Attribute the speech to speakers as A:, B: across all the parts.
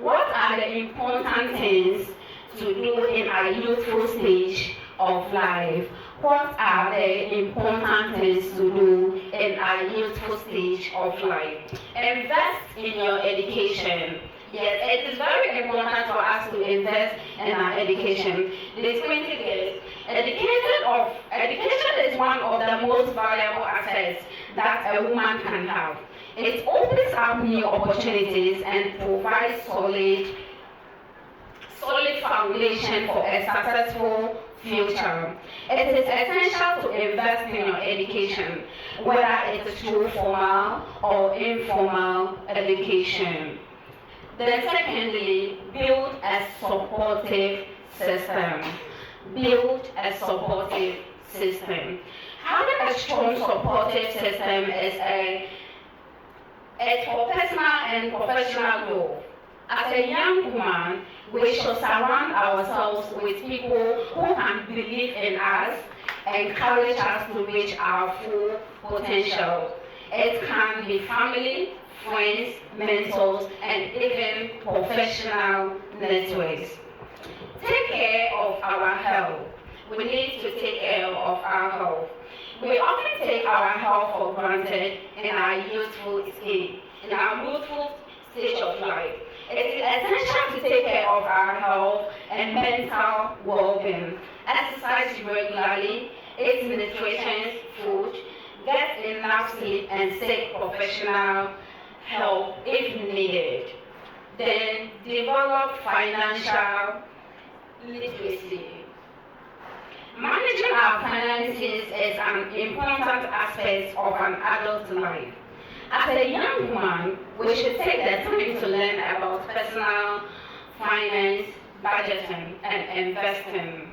A: What are the important things to do in our youthful stage of life? What are the important things to do in our youthful stage of life? Invest in your education. Yes, it is very important for us to invest in our education. The 20 years, education is one of the most valuable assets that a woman can have. It opens up new opportunities and provides solid foundation for a successful future. It is essential to invest in your education, whether it is through formal or informal education. Then secondly, build a supportive system. Build a supportive system. Having a strong supportive system is for personal and professional growth. As a young woman, we should surround ourselves with people who can believe in us, encourage us to reach our full potential. It can be family, friends, mentors, and even professional networks. Take care of our health. We need to take care of our health. We often take our health for granted in our youthful stage of life. It is essential to take care of our health and mental well-being. Exercise regularly, eat nutritious food, get enough sleep, and seek professional help if needed. Then develop financial literacy. Managing our finances is an important aspect of an adult life. As a young woman, we should take the time to learn about personal finance, budgeting, and investing.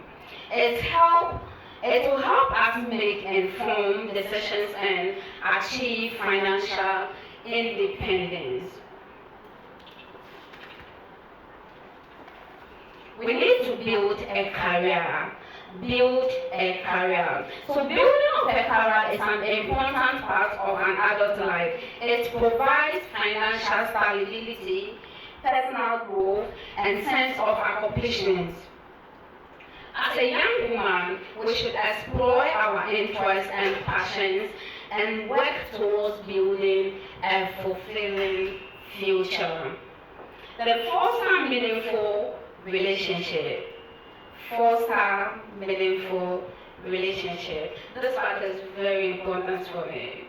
A: It will help us make informed decisions and achieve financial independence. We need to build a career. So building of a career is an important part of an adult life. It provides financial stability, personal growth, and sense of accomplishment. As a young woman, we should explore our interests and passions and work towards building a fulfilling future. The foster meaningful relationship. This part is very important for me.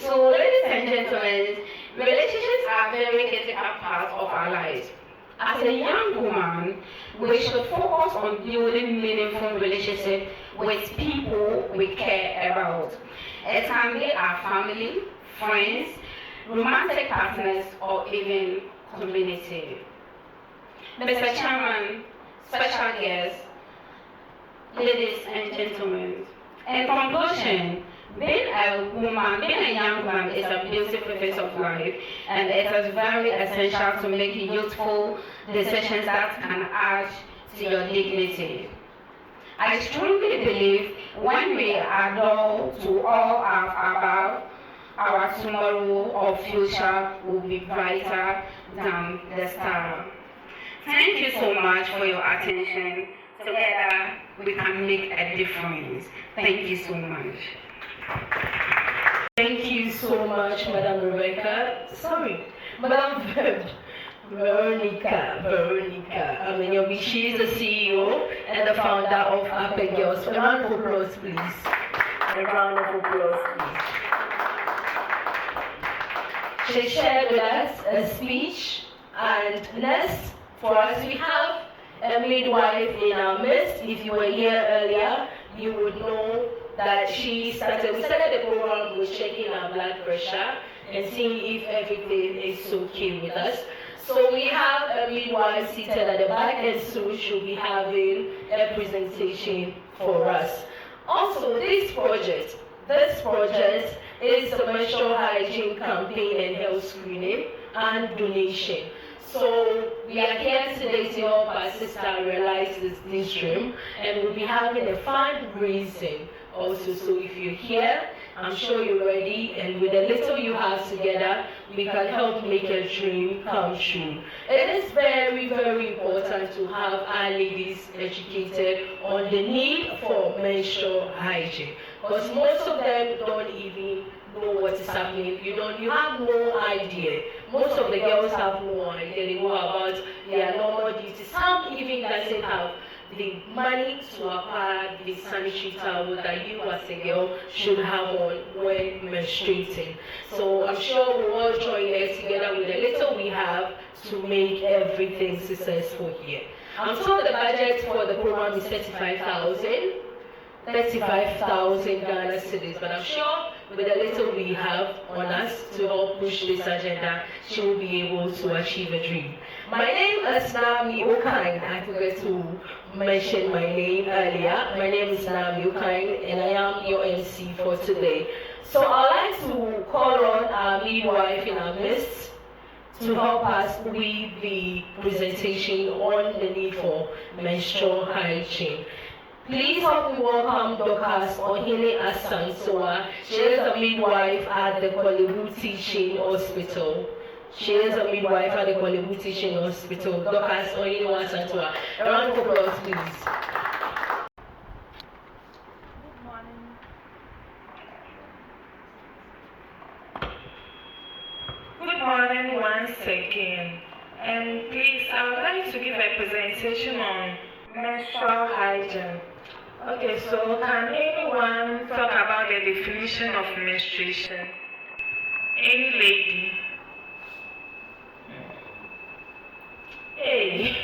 A: So, ladies and gentlemen, relationships are a very critical part of our lives. As a young woman, we should focus on building meaningful relationships with people we care about. It can be our family, friends, romantic partners, or even community. Mr. Chairman, special guests, ladies and gentlemen, in conclusion, being a young woman is a beautiful phase of life, and it is very essential to make youthful decisions that can add to your dignity. I strongly believe when we adhere to all of above, our tomorrow or future will be brighter than the star. Thank you so much for your attention. Together, we can make a difference. Thank you so much.
B: Thank you so much, Madam Rebecca. Sorry, Madam Veronica. She is the CEO and the founder of Apeh'S. A round of applause, please. A round of applause, please. She shared with us a speech, and next for us we have a midwife in our midst. If you were here earlier, you would know that we started the program with checking our blood pressure and seeing if everything is okay with us. So we have a midwife seated at the back, and so she'll be having a presentation for us. Also, this project is a menstrual hygiene campaign and health screening and donation. So we are here today to help our sister realize this dream, and we'll be having a fundraising also. So if you're here I'm sure you're ready, and with the little you have together, we can help make your dream come true. It is very, very important to have our ladies educated on the need for menstrual hygiene, because most of them don't even know what is happening. You have no idea. Most of the girls have no idea. They know about their normal duties. Some even doesn't have the money to acquire the sanitary towel that you as a girl should have on when menstruating. So I'm sure we all join hands together with the little we have to make everything successful here. I'm told the budget for the program is 35,000 Ghana cedis, but I'm sure with the little we have on us to help push this agenda, she will be able to achieve a dream. My name is Nami Okain. I forgot to mention my name earlier. My name is Nami Okain, and I am your MC for today. So I'd like to call on our midwife in our midst to help us with the presentation on the need for menstrual hygiene. Please help me welcome Dr. Ohene Asansoa. She is a midwife at the Kolebu Teaching Hospital. She is a midwife at the Kolebu Teaching Hospital. Dr. Ohene Asansoa. A round of applause, please.
C: Good morning. Good morning once again. And please, I would like to give a presentation on menstrual hygiene. Okay, so can anyone talk about the definition of menstruation? Any lady? Hey.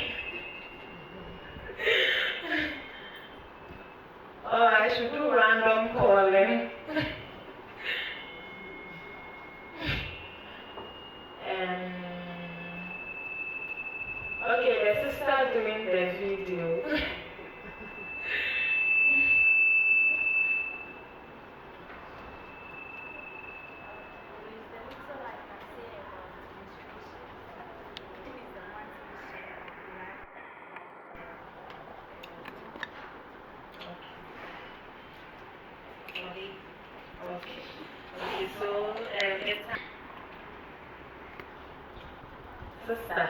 C: Oh, I should do random calling. Okay, the sister doing the video. Okay, so it's sister.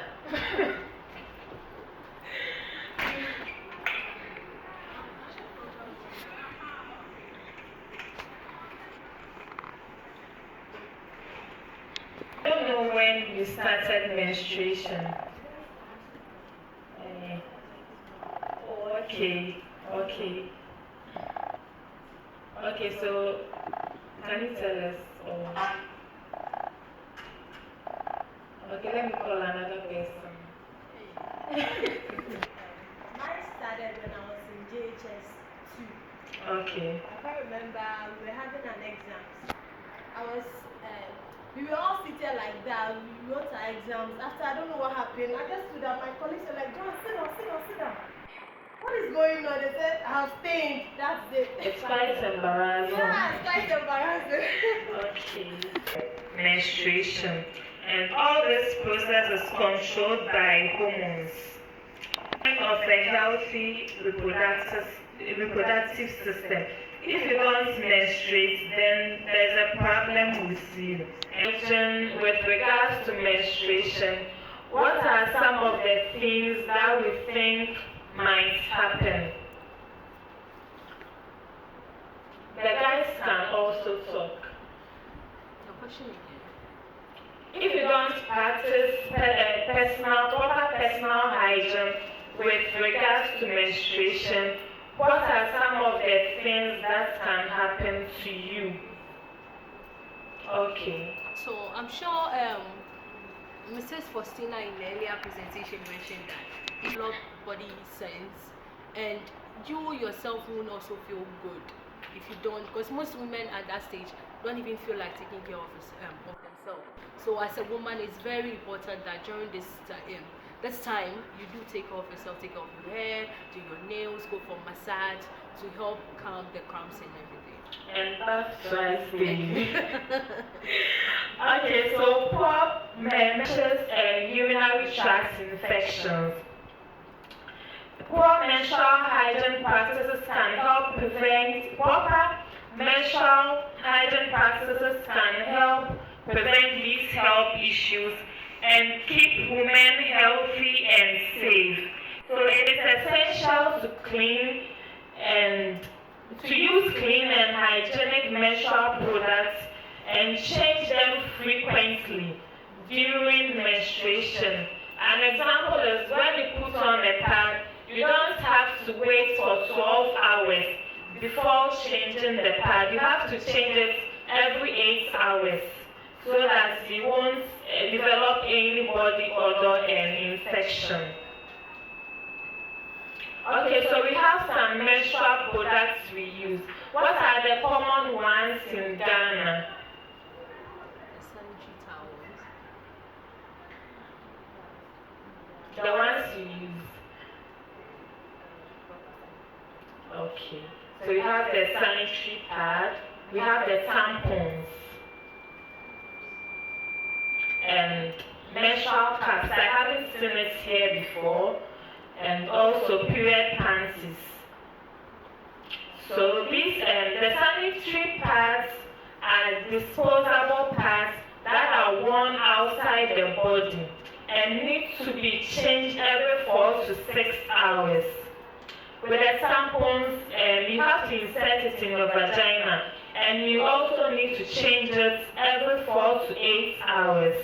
C: I don't know when you started menstruation. Okay. Okay, so can you tell us? Okay, let me call another person.
D: Mine started when I was in JHS 2.
C: Okay.
D: I can't remember, we were having an exam. We were all seated like that, we wrote our exams. After, I don't know what happened, I just stood up, my colleagues were like, John, sit down. What is going on? They said, I have stained, that's it.
C: It's quite embarrassing.
D: Yeah, it's quite embarrassing.
C: Okay. Menstruation. And all this process is controlled by hormones of a healthy reproductive system. If you don't menstruate, then there's a problem with you. And with regards to menstruation, what are some of the things that we think might happen? The guys can also talk. If you don't practice proper personal hygiene with regards to menstruation, what are some of the things that can happen to you? Okay.
E: So I'm sure Mrs. Faustina in the earlier presentation mentioned that it's not body sense, and you yourself won't also feel good if you don't, because most women at that stage don't even feel like taking care of themselves. So as a woman, it's very important that during this time you do take care of yourself, take care of your hair, do your nails, go for massage to help calm the cramps and everything.
C: And that's right. Okay, so poor menstrual and urinary tract infections. Poor menstrual hygiene practices can help prevent proper Menstrual hygiene practices can help prevent these health issues and keep women healthy and safe. So it is essential to clean and to use clean and hygienic menstrual products and change them frequently during menstruation. An example is when you put on a pad, you don't have to wait for 12 hours before changing the pad. You have to change it every 8 hours so that you won't develop any body odor and infection. Okay, so we have some menstrual products we use. What are the common ones in Ghana?
E: Sanitary towels.
C: The ones you use. Okay. So we have the sanitary pad, we have the tampons, and menstrual cups. I haven't seen it here before, and also period panties. So these, the sanitary pads are disposable pads that are worn outside the body and need to be changed every 4 to 6 hours. With the tampons, you have to insert it in your vagina, and you also need to change it every 4 to 8 hours.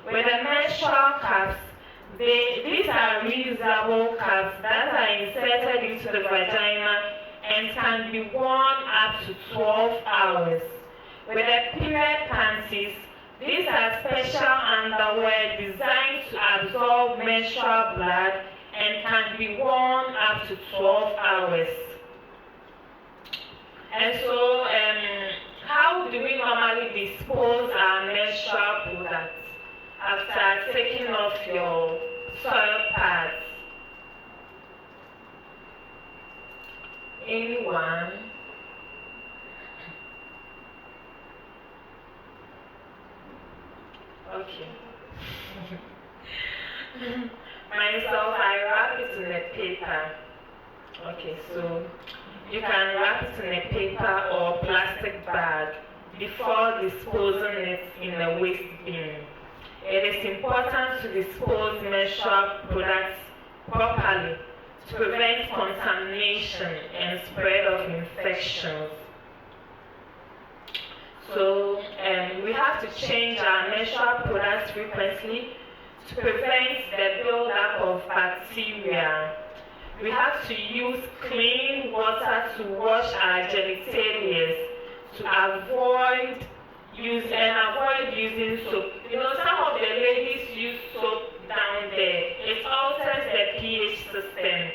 C: With the menstrual cups, these are reusable cups that are inserted into the vagina and can be worn up to 12 hours. With the period panties, these are special underwear designed to absorb menstrual blood and can be worn up to 12 hours. And so, how do we normally dispose our menstrual products after taking off your soil pads? Anyone? Okay. Myself, I wrap it in a paper. Okay, so you can wrap it in a paper or plastic bag before disposing it in a waste bin. It is important to dispose menstrual products properly to prevent contamination and spread of infections. So we have to change our menstrual products frequently to prevent the buildup of bacteria. We have to use clean water to wash our genitalia to avoid using soap. You know, some of the ladies use soap down there. It alters the pH system.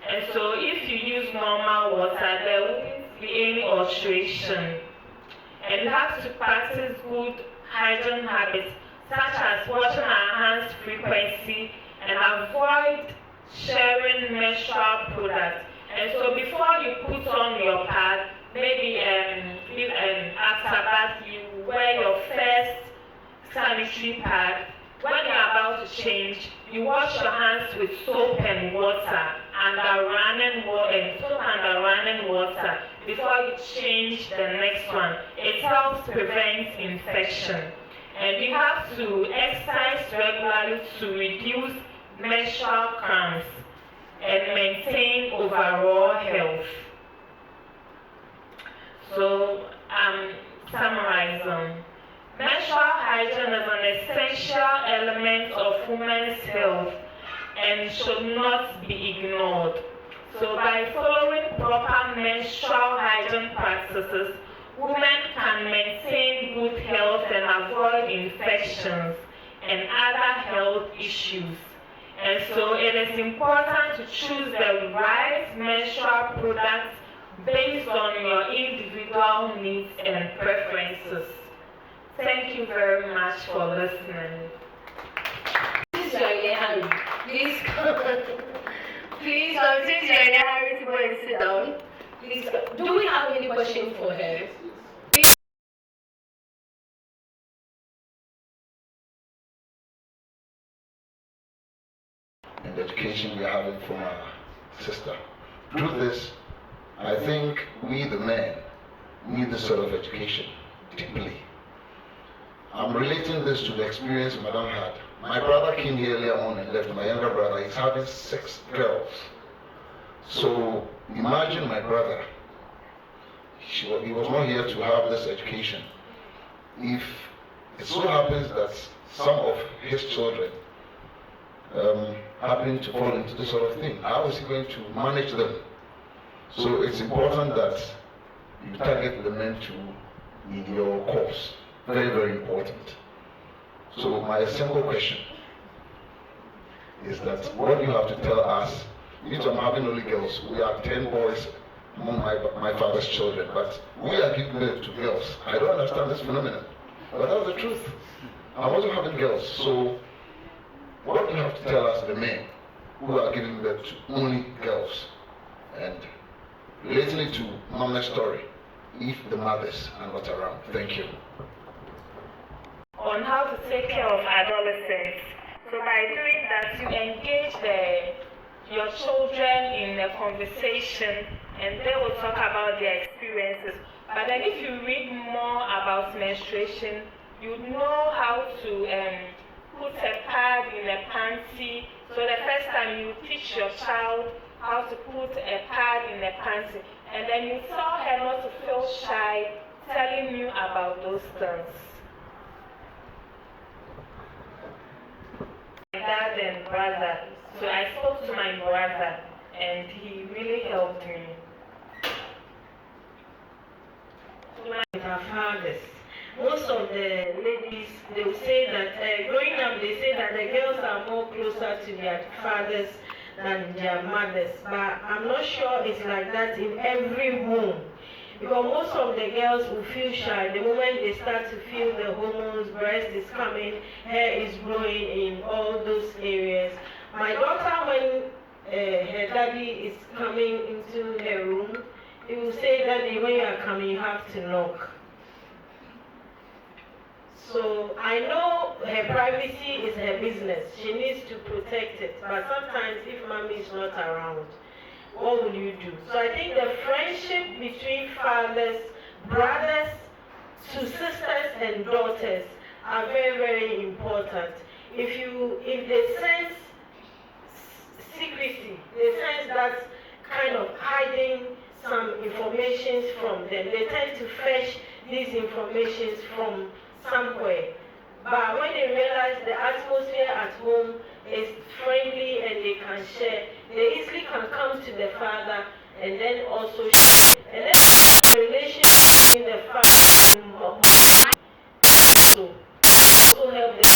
C: And so if you use normal water, there won't be any alteration. And we have to practice good hygiene habits, such as washing our hands frequently and avoid sharing menstrual products. And so before you put on your pad, maybe after bath, you wear your first sanitary pad. When you're about to change, you wash your hands with soap and water under running water before you change the next one. It helps prevent infection. And you have to exercise regularly to reduce menstrual cramps and maintain overall health. So, summarizing. Menstrual hygiene is an essential element of women's health and should not be ignored. So by following proper menstrual hygiene practices, women can maintain good health and avoid infections and other health issues. And so it is important to choose the right menstrual products based on your individual needs and preferences. Thank you very much for listening.
B: Please join your hand. Please come. Please come. Since you're in a hurry to go and sit down, please come. Do we have any questions for her?
F: And the education we are having from our sister. Through this, I think we, the men, need this sort of education deeply. I'm relating this to the experience Madam had. My brother came here earlier on and left. My younger brother is having 6 girls. So imagine my brother. He was not here to have this education. If it so happens that some of his children happen to fall into this sort of thing, how is he going to manage them? So it's important that you target the men in your course. Very, very important. So my simple question is that what do you have to tell us? If I'm having only girls, we are 10 boys among my father's children, but we are giving birth to girls. I don't understand this phenomenon, but that's the truth. I'm also having girls, so what do you have to tell us, the men who are giving birth to only girls? And relating it to Mama's story, if the mothers are not around. Thank you.
C: On how to take care of adolescents. So by doing that, you engage your children in a conversation, and they will talk about their experiences. But then if you read more about menstruation, you know how to put a pad in a panty. So the first time you teach your child how to put a pad in a panty, and then you tell her not to feel shy telling you about those things. My dad and brother. So I spoke to my brother and he really helped me.
G: With our fathers. Most of the ladies, they will say that growing up, they say that the girls are more closer to their fathers than their mothers. But I'm not sure it's like that in every home. Because most of the girls will feel shy the moment they start to feel the hormones, breast is coming, hair is growing in all those areas. My daughter, when her daddy is coming into her room, he will say, "Daddy, when you are coming, you have to knock." So I know her privacy is her business. She needs to protect it. But sometimes if mommy is not around, what will you do? So I think the friendship between fathers, brothers, to sisters and daughters are very, very important. If they sense secrecy, they sense that kind of hiding some information from them, they tend to fetch these informations from somewhere. But when they realize the atmosphere at home is friendly and they can share, they easily can come to the father and then also share. And then the relationship between the father and mom also help the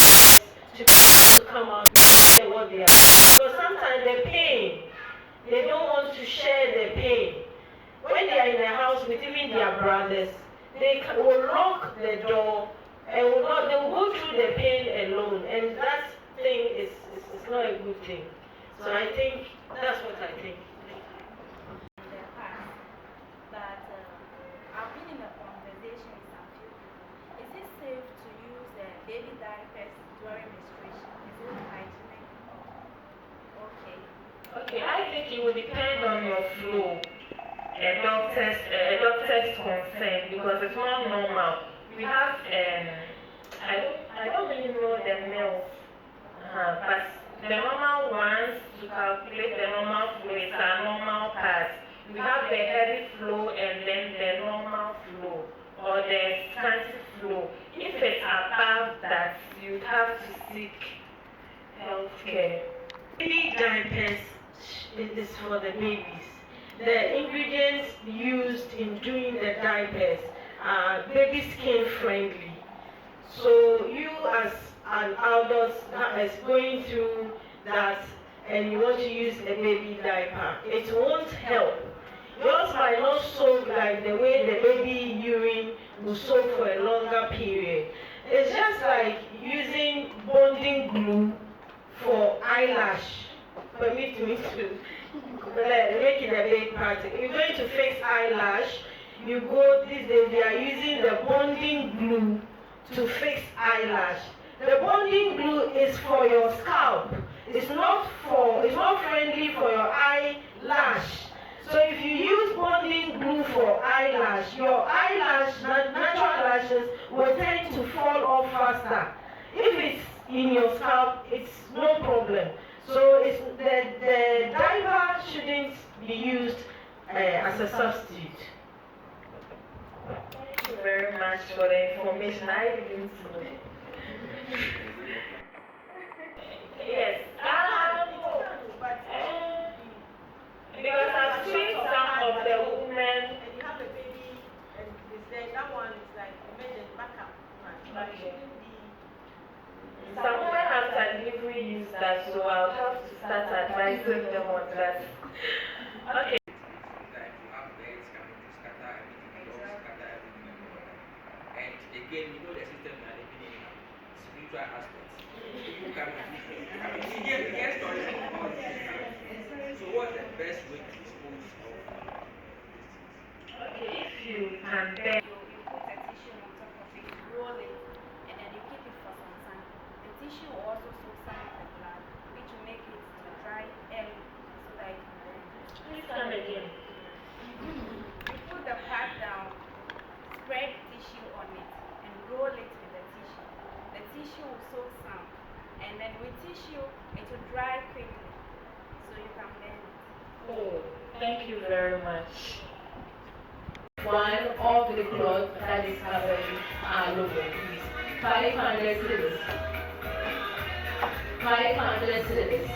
G: to come out and share what they are. Because sometimes the pain, they don't want to share the pain. When they are in the house with even their brothers, they will lock the door and they will go through the pain alone, and that thing is not a good thing. So I think that's what I think.
H: In the past, but I've been in a conversation with some few people. Is it safe to use baby diapers during menstruation? Is it hygienic? Okay.
C: Okay, I think it will depend on your flow. A doctor's consent, because it's not normal. We have I don't really know the males, but the normal ones to calculate the normal flow is our normal path. We have the heavy flow and then the normal flow or the scanty flow. If it's above that, you have to seek health care.
G: Baby diapers is for the babies. The ingredients used in doing the diapers are baby skin friendly. So you as an adult is going through that and you want to use a baby diaper, it won't help. Yours might not soak like the way the baby urine will soak for a longer period. It's just like using bonding glue for eyelash. Permit me to make it a bit practical. You're going to fix eyelash. You go these days, they are using the bonding glue to fix eyelash. The bonding glue is for your scalp. It's not friendly for your eyelash. So if you use bonding glue for eyelash, your eyelash eyelashes will tend to fall off faster. If it's in your scalp, it's no problem. So the diaper shouldn't be used as a substitute.
C: Thank you very much for the information. I didn't know. Yes. Because I've seen some of the women.
D: And you have a baby, and that one is like emergency backup. But it shouldn't be.
C: Some women after delivery use that, so I'll have to start advising them on that. Okay.
I: And again, we know the system we are living in now, spiritual aspects. People come and hear stories about this. So what's the best way to dispose of these
C: Okay, if you can bear.
H: You put a tissue on top of it, roll it, and then you keep it for some time. The tissue will also soak some of the blood, which will make it to dry early so that it can burn.
C: Please come again.
H: You put the pad down, spread tissue on it, and roll it with the tissue. The tissue will soak some, and then with tissue, it will dry quickly, so you can burn it.
C: Oh, thank you very much.
B: One of the cloth that is covering our logo, please. 500 cedis. 500 cedis.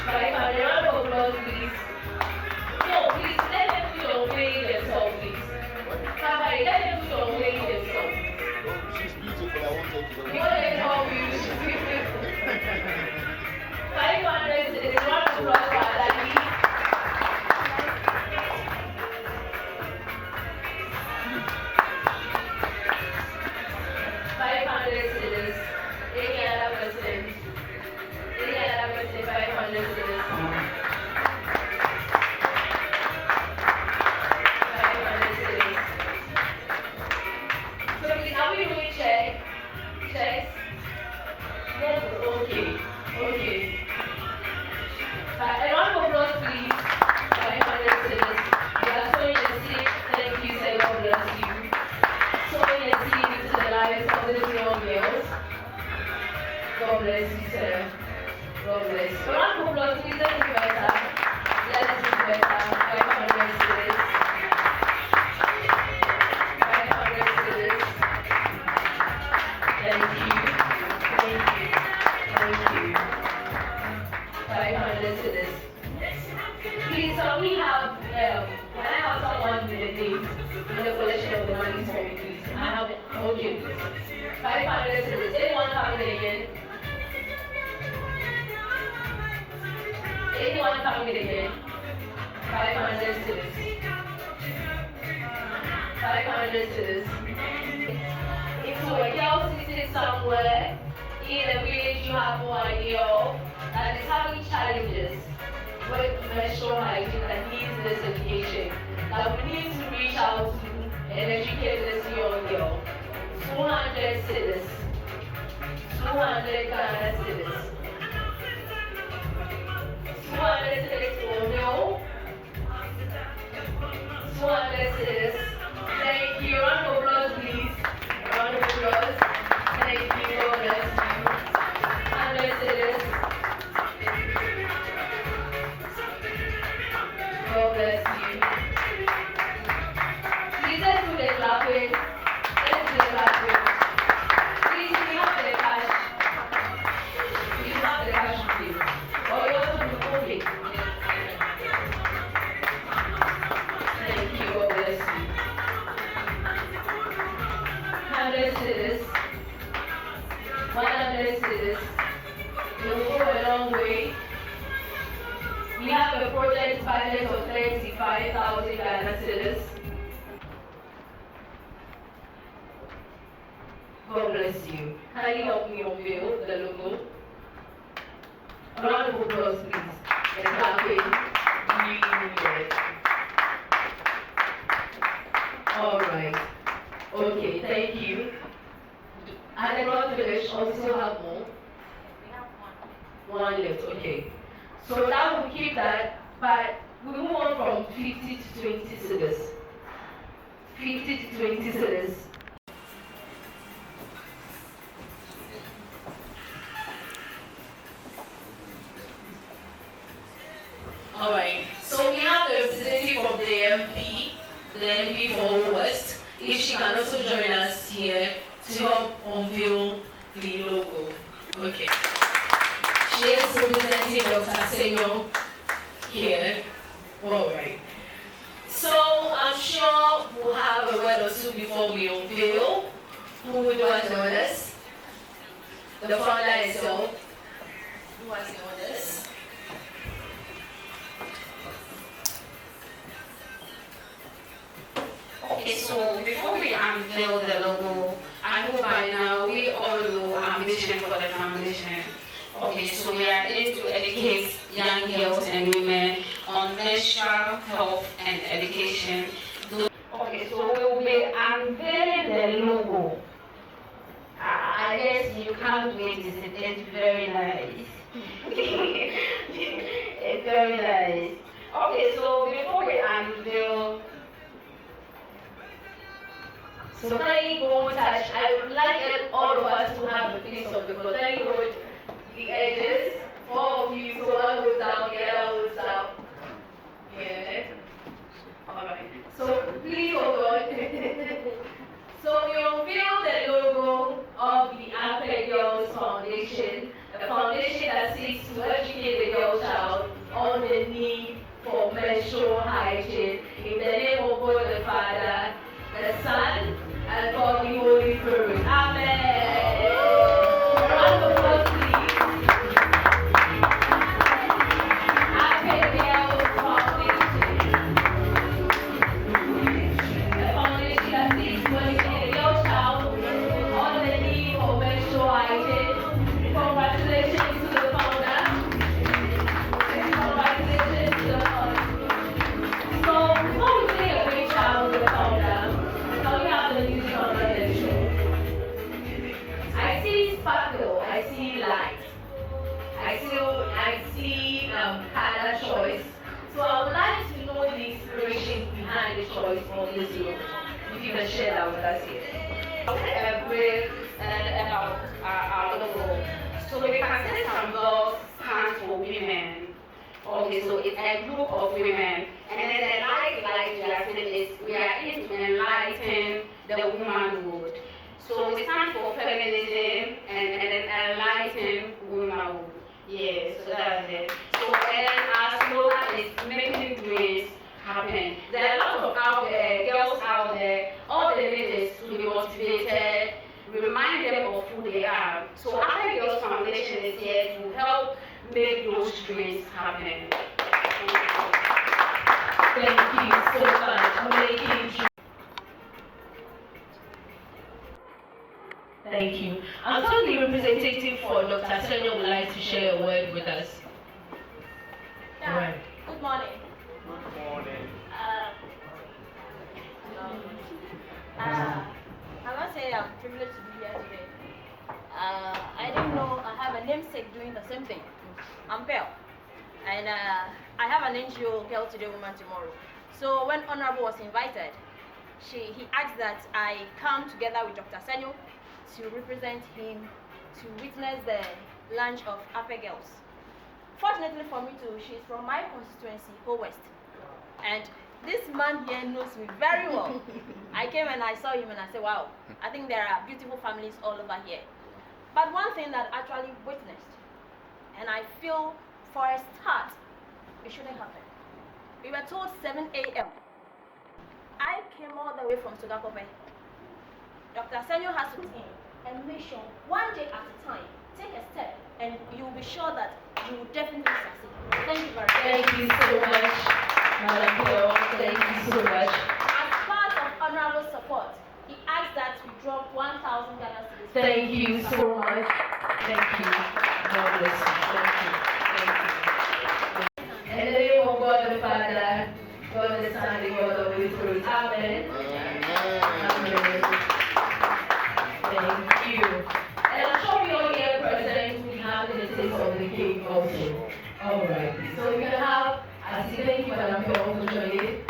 B: 500. Round of applause, please. No, please, let them put on weighing themselves, please. Somebody, let them put on weighing themselves.
F: She's beautiful, I want her to
B: You want to help you? 500 cedis. Round of applause for Adali. 500 cedis. Any other person? Any other person? 500 cedis. 500 cedis. So please, are we doing check? Checks? No? Okay. Okay. A round of applause, please. 500 cedis. You are sowing a seed. Thank you, sir. God bless you. Sowing a seed into the lives of these young girls. God bless you, sir. God bless you. A round of applause, please. Let's do better. Let's do better. 500 cedis. 500 cedis. Thank you. Thank you. Thank you. 500 cedis. Please, we have, can I have someone with the name in the collection of the money for me, please? I have, okay, please. 500 cedis. Anyone coming again? Anyone coming again? 500 cedis. 500 cedis. If you a girl sitting somewhere in a village you have no idea of, that is having challenges with menstrual hygiene and needs this education, that we need to reach out to and educate this young girl. 200 cedis. 200 Ghana cedis. 200 cedis for Bill. 200 cedis. Thank you. Round of applause, please. Round of applause. Thank you. God bless you. 100 cedis. God bless you. Please let's do the clapping. Let's do the clapping. Please, if you have the cash, if you have the cash with you, or you also do okay. Thank you. God bless you. 100 cedis. 100 cedis. You will go a long way. We have a project budget of 35,000 Ghana cedis. God bless you. Can you help me unveil the logo? A round of applause, please. The clapping. Really needed. All right. Okay, thank you. And then not finished, also have more.
H: We have one.
B: One left, okay. So that will keep that, but we move on from 50 to 20 cedis. 50 to 20 cedis. Alright, so we have the representative of the MP for West. If she can also join us here to help unveil the logo. Okay. She is representing Dr. Senyo here. Alright. So I'm sure we'll have a word or two before we unveil. Who would want to join us? The founder itself. Who wants to join us?
A: Okay, so before we unveil the logo, I hope by now we all know our mission for the foundation. Okay, so we are aiming to educate young girls and women on menstrual health and education. Okay, so we will be unveiling the logo. I guess you can't wait to see it. It's very nice. It's very nice. Okay, so before we unveil,
B: so kindly go touch. I would like all of us to have a piece of the cloth. Kindly go the edges. 4 of you, so one goes down, the other goes up. Yeah. Alright. So please hold on. So we unveil the logo of the Apeh'S Foundation, a foundation that seeks to educate the girl child on the need for menstrual hygiene. In the name of God the Father, the Son, and God the Holy Spirit. Amen. Round of applause, please. Apeh'S Foundation. A foundation that seeks to educate the girl child on the need for menstrual hygiene. Congratulations to the founder. Congratulations to the founder. So before we say a great shout to the founder, can we have the music on the show? I see sparkle, I see light, I see color choice. So I would like to know the inspiration behind the choice of this logo. If you can share that with us here.
A: Brief and about our logo. So we can say some girls stands for women. Okay, so it's a group of women. And then the light we are saying is we are in to enlighten the womanhood. So we stand for feminism and then enlighten womanhood. Yes, so that's it. So then our slogan is making dreams happen. There are a lot of girls out there, all they need is to be motivated, remind them of who they are. So Apeh'S Foundation is here to help make those dreams happen.
B: Thank you so much for making dreams. Thank you. I'm told the representative for Dr. Senyo would like to share a word with us.
H: Yeah.
B: Right.
H: Good morning.
I: Good morning.
H: I must say I'm privileged to be here today. I didn't know I have a namesake doing the same thing. I'm Pearl. And I have an NGO, Girl Today, Woman Tomorrow. So when Honorable was invited, he asked that I come together with Dr. Senyo to represent him to witness the launch of Apeh'S. Fortunately for me too, she's from my constituency, Ho West. And this man here knows me very well. I came and I saw him and I said, wow, I think there are beautiful families all over here. But one thing that I actually witnessed, and I feel for a start, it shouldn't happen. We were told 7 a.m. I came all the way from Sugakope. Dr. Senyo has to take and make sure one day at a time, take a step, and you'll be sure that you will definitely succeed. Thank you very much.
B: Thank you so much, Madam Pearl. Thank you so much.
H: As part of honorable support, he asked that we drop 1,000 Ghana cedis.
B: Thank you so much. Thank you. God bless you. Thank you. Thank you. In the name of God the Father, God the Son, and God the Holy Spirit. Amen. Amen. Thank you. And I'm sure we all here present, we have the taste of the cake also. Alright. So we can have, as you thank you, Madam Pearl, for joining.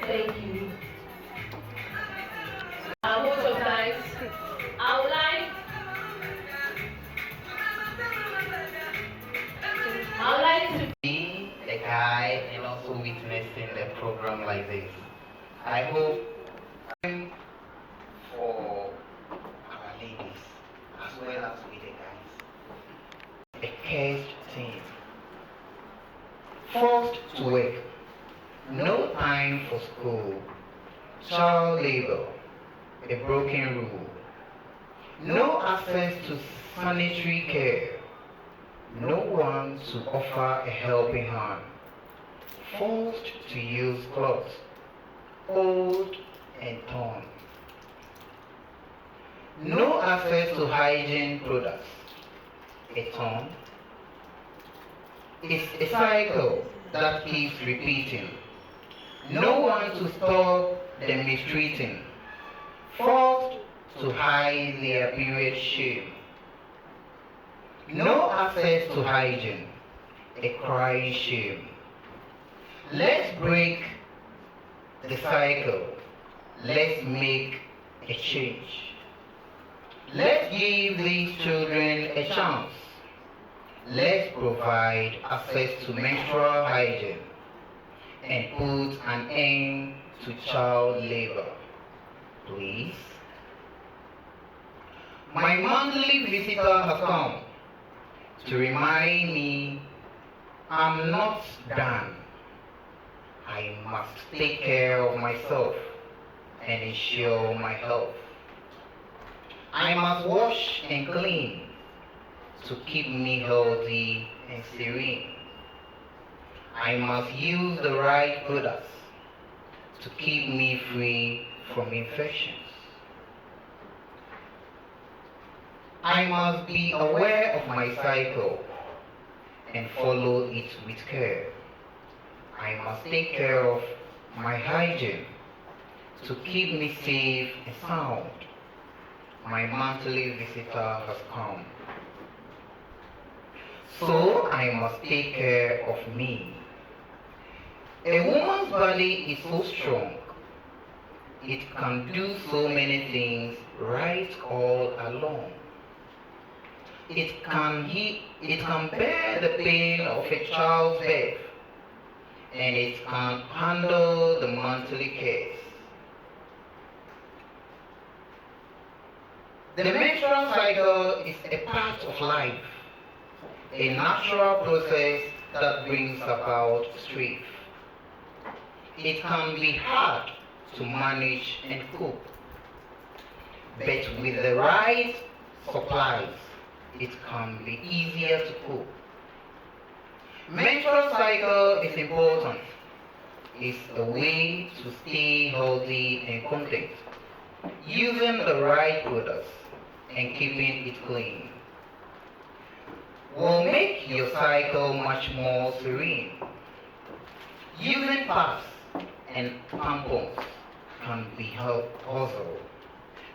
B: Thank you.
J: program like this. I hope for our ladies as well as with the guys. A cursed thing. Forced to work. No time for school. Child labor. A broken rule. No access to sanitary care. No one to offer a helping hand. Forced to use clothes, old and torn. No access to hygiene products. A turn. It's a cycle that keeps repeating. No one to stop the mistreating. Forced to hide their period shame. No access to hygiene. A crying shame. Let's break the cycle. Let's make a change. Let's give these children a chance. Let's provide access to menstrual hygiene and put an end to child labor. Please. My monthly visitor has come to remind me I'm not done. I must take care of myself and ensure my health. I must wash and clean to keep me healthy and serene. I must use the right products to keep me free from infections. I must be aware of my cycle and follow it with care. I must take care of my hygiene to keep me safe and sound. My monthly visitor has come. So I must take care of me. A woman's body is so strong. It can do so many things right all alone. It can bear the pain of a child's birth, and it can handle the monthly cares. The menstrual cycle is a part of life, a natural process that brings about stress. It can be hard to manage and cope, but with the right supplies, it can be easier to cope. Menstrual cycle is important. It's a way to stay healthy and content, using the right products and keeping it clean will make your cycle much more serene. Using pads and tampons can be helpful,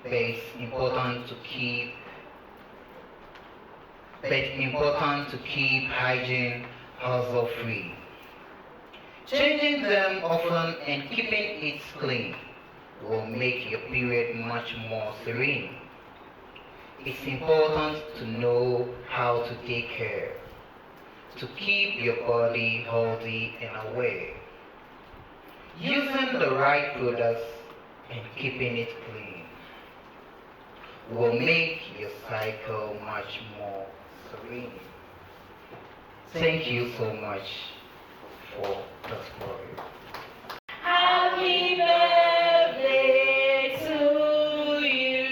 J: but it's important to keep hygiene hassle-free. Changing them often and keeping it clean will make your period much more serene. It's important to know how to take care, to keep your body healthy and aware. Using the right products and keeping it clean will make your cycle much more serene. Thank you so much for the story.
B: Happy birthday to you.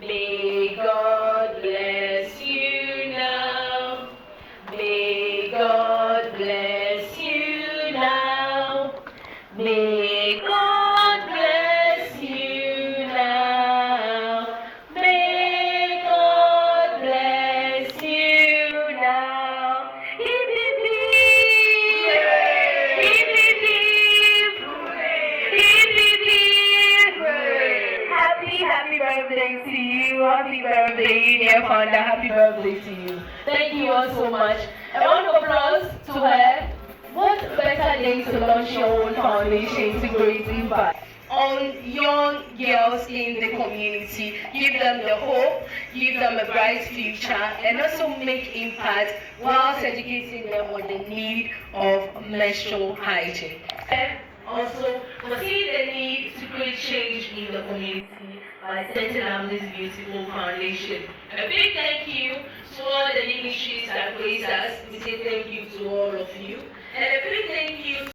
B: May God bless you now. May God bless you now. May God bless you now. May God bless you now. Hip, hip, hip. Hip, hip, hip. Hip, hip, hip. Happy birthday to you. Happy birthday, dear founder. Happy birthday to you. Thank you all so much. A round of applause to her. What better day to launch your own foundation to great impact on young girls in the community? Give them the hope, give them a bright future, and also make impact whilst educating them on the need of menstrual hygiene. And also foresee the need to create change in the community by setting up this beautiful foundation. A big thank you to all the ministries that raised us. We say thank you to all of you. And a big thank you.